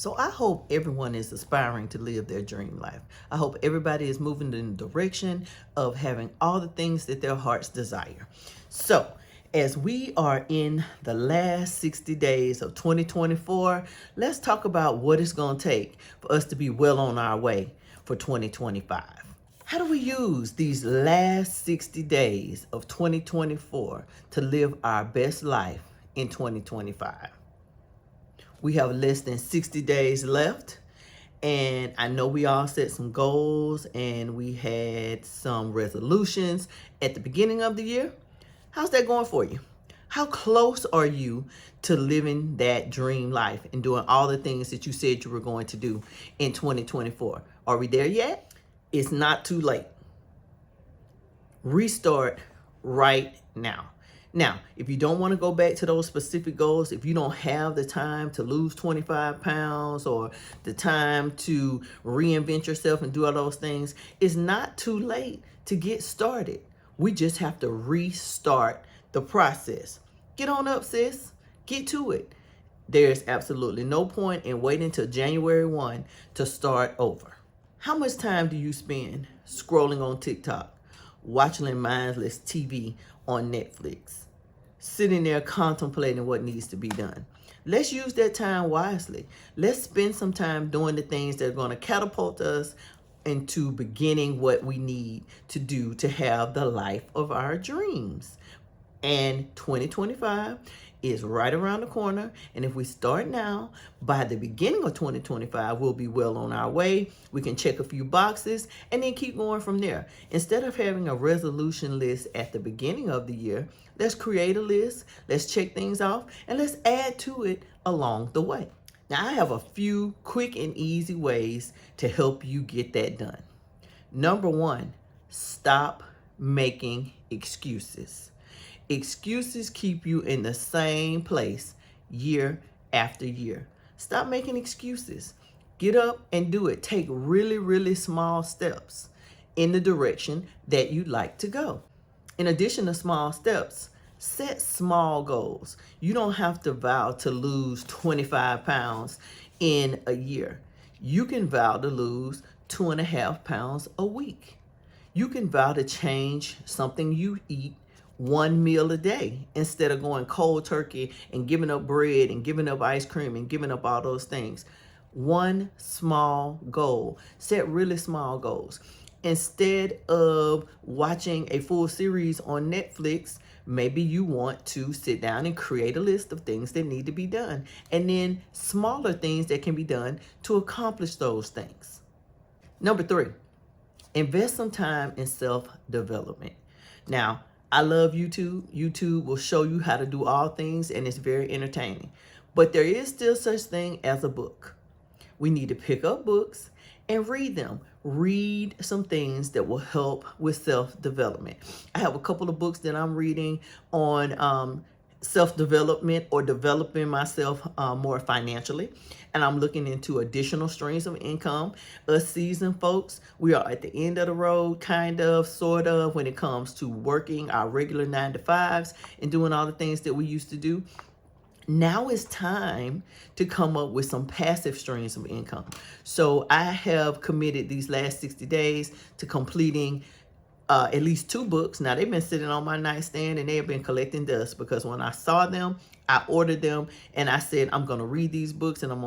So I hope everyone is aspiring to live their dream life. I hope everybody is moving in the direction of having all the things that their hearts desire. So, as we are in the last 60 days of 2024, let's talk about what it's going to take for us to be well on our way for 2025. How do we use these last 60 days of 2024 to live our best life in 2025? We have less than 60 days left. And I know we all set some goals and we had some resolutions at the beginning of the year. How's that going for you? How close are you to living that dream life and doing all the things that you said you were going to do in 2024? Are we there yet? It's not too late. Restart right now. Now, if you don't want to go back to those specific goals, if you don't have the time to lose 25 pounds or the time to reinvent yourself and do all those things, it's not too late to get started. We just have to restart the process. Get on up, sis. Get to it. There's absolutely no point in waiting until January 1 to start over. How much time do you spend scrolling on TikTok, watching mindless TV on Netflix, sitting there contemplating what needs to be done? Let's use that time wisely. Let's spend some time doing the things that are going to catapult us into beginning what we need to do to have the life of our dreams. And 2025 is right around the corner. And if we start now, by the beginning of 2025, we'll be well on our way. We can check a few boxes and then keep going from there. Instead of having a resolution list at the beginning of the year, let's create a list, let's check things off, and let's add to it along the way. Now, I have a few quick and easy ways to help you get that done. Number one, stop making excuses. Excuses keep you in the same place year after year. Stop making excuses. Get up and do it. Take really, really small steps in the direction that you'd like to go. In addition to small steps, set small goals. You don't have to vow to lose 25 pounds in a year. You can vow to lose 2.5 pounds a week. You can vow to change something you eat one meal a day instead of going cold turkey and giving up bread and giving up ice cream and giving up all those things. One small goal. Set really small goals. Instead of watching a full series on Netflix, maybe you want to sit down and create a list of things that need to be done, and then smaller things that can be done to accomplish those things. Number three, invest some time in self-development. Now, I love YouTube. YouTube will show you how to do all things, and it's very entertaining. But there is still such thing as a book. We need to pick up books and read them. Read some things that will help with self-development. I have a couple of books that I'm reading on self-development or developing myself more financially. And I'm looking into additional streams of income. Us seasoned folks, we are at the end of the road, kind of, sort of, when it comes to working our regular 9-to-5s and doing all the things that we used to do. Now it's time to come up with some passive streams of income. So I have committed these last 60 days to completing at least 2 books. Now, they've been sitting on my nightstand and they have been collecting dust, because when I saw them, I ordered them and I said, I'm going to read these books and I'm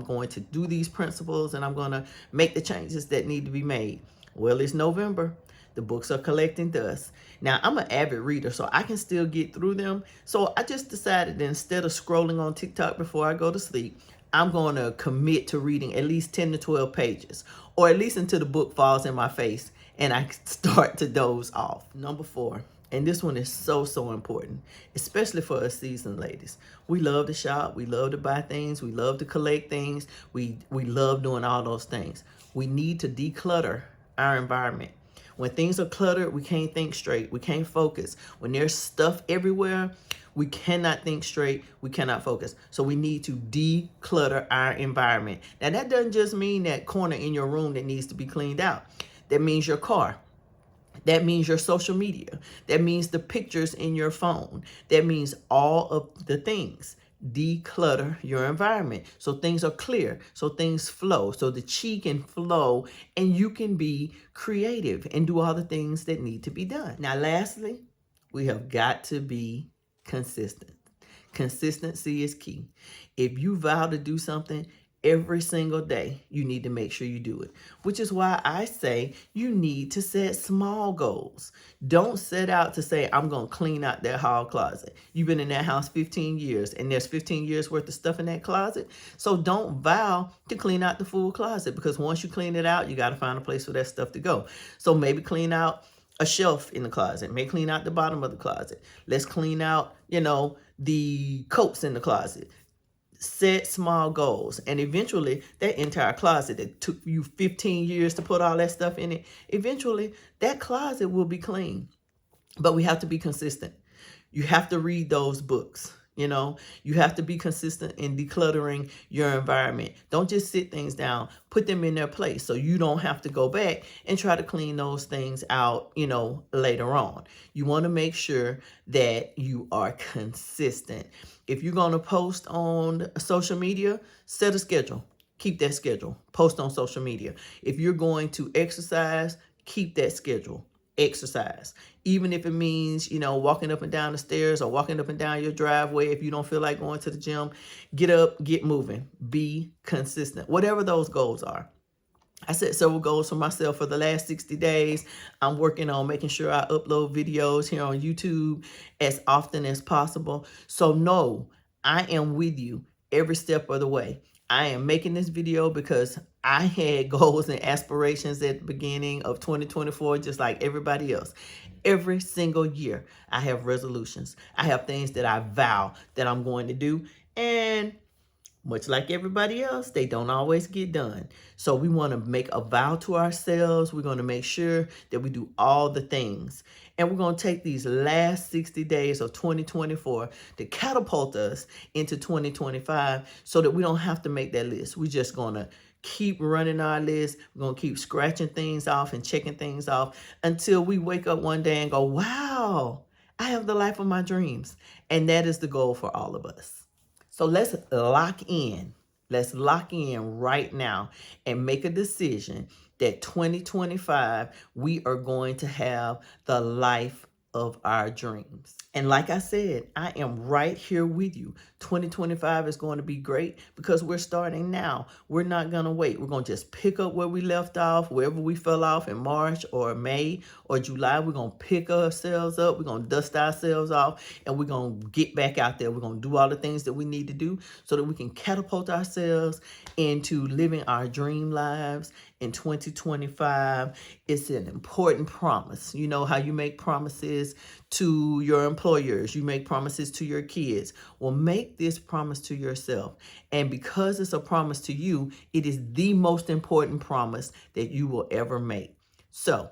going to do these principles and I'm going to make the changes that need to be made. Well, it's November. The books are collecting dust. Now, I'm an avid reader, so I can still get through them. So I just decided that instead of scrolling on TikTok before I go to sleep, I'm going to commit to reading at least 10 to 12 pages, or at least until the book falls in my face and I start to doze off. Number 4, and this one is so, so important, especially for us seasoned ladies. We love to shop. We love to buy things. We love to collect things. We love doing all those things. We need to declutter our environment. When things are cluttered, we can't think straight. We can't focus. When there's stuff everywhere, we cannot think straight. We cannot focus. So we need to declutter our environment. Now, that doesn't just mean that corner in your room that needs to be cleaned out. That means your car. That means your social media. That means the pictures in your phone. That means all of the things. declutter your environment so things are clear, so things flow, so the chi can flow and you can be creative and do all the things that need to be done. Now, lastly, we have got to be consistent. Consistency is key. If you vow to do something every single day, you need to make sure you do it, which is why I say you need to set small goals. Don't set out to say, I'm going to clean out that hall closet. You've been in that house 15 years and there's 15 years worth of stuff in that closet. So don't vow to clean out the full closet, because once you clean it out, you got to find a place for that stuff to go. So maybe clean out a shelf in the closet, may clean out the bottom of the closet. Let's clean out, the coats in the closet. Set small goals, and eventually that entire closet that took you 15 years to put all that stuff in it, eventually that closet will be clean. But we have to be consistent. You have to read those books. You have to be consistent in decluttering your environment. Don't just sit things down, put them in their place so you don't have to go back and try to clean those things out, later on. You want to make sure that you are consistent. If you're going to post on social media, set a schedule. Keep that schedule. Post on social media. If you're going to exercise, keep that schedule. Exercise, even if it means walking up and down the stairs or walking up and down your driveway. If you don't feel like going to the gym, get up, get moving, be consistent, whatever those goals are. I set several goals for myself for the last 60 days. I'm working on making sure I upload videos here on YouTube as often as possible. So no, I am with you every step of the way. I am making this video because I had goals and aspirations at the beginning of 2024, just like everybody else. Every single year, I have resolutions. I have things that I vow that I'm going to do. And much like everybody else, they don't always get done. So we want to make a vow to ourselves. We're going to make sure that we do all the things. And we're going to take these last 60 days of 2024 to catapult us into 2025 so that we don't have to make that list. We're just going to keep running our list. We're going to keep scratching things off and checking things off until we wake up one day and go, wow, I have the life of my dreams. And that is the goal for all of us. So let's lock in. Let's lock in right now and make a decision that 2025, we are going to have the life of our dreams. And like I said, I am right here with you. 2025 is going to be great because we're starting now. We're not going to wait. We're going to just pick up where we left off, wherever we fell off in March or May or July. We're going to pick ourselves up. We're going to dust ourselves off and we're going to get back out there. We're going to do all the things that we need to do so that we can catapult ourselves into living our dream lives in 2025. It's an important promise. You know how you make promises to your employers, you make promises to your kids. Well, make this promise to yourself. And because it's a promise to you, it is the most important promise that you will ever make. So,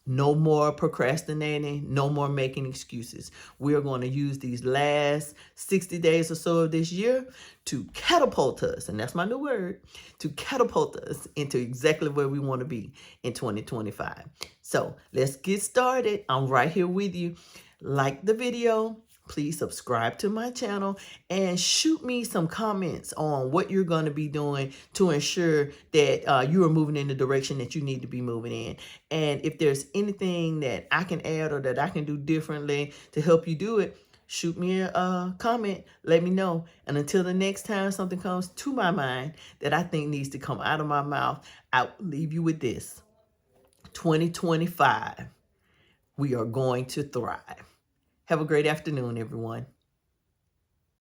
no more procrastinating, no more making excuses. We are going to use these last 60 days or so of this year to catapult us, and that's my new word, to catapult us into exactly where we want to be in 2025. So let's get started. I'm right here with you. Like the video. Please subscribe to my channel and shoot me some comments on what you're going to be doing to ensure that you are moving in the direction that you need to be moving in. And if there's anything that I can add or that I can do differently to help you do it, shoot me a comment, let me know. And until the next time something comes to my mind that I think needs to come out of my mouth, I'll leave you with this. 2025, we are going to thrive. Have a great afternoon, everyone.